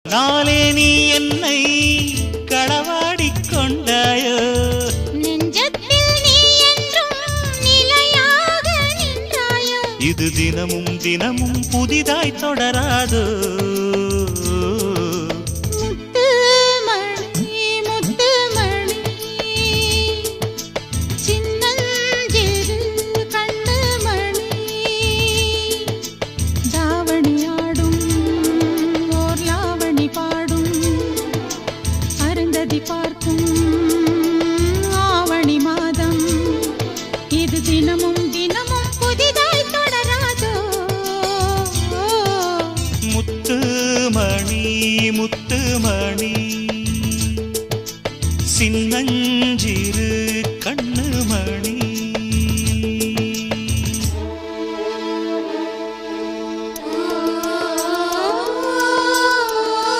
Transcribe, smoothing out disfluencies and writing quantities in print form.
நாளே நீ என்னை களவாடிக் கொண்டாயோ நெஞ்சத்தில் நீ என்றும் நிலையாக நின்றாயோ இது தினமும் தினமும் புதிதாய் தொடராதோ பார்க்கும் ஆவணி மாதம் இது தினமும் தினமும் புதிதாய் தொடராதோ முத்துமணி முத்துமணி சின்னஞ்சிறு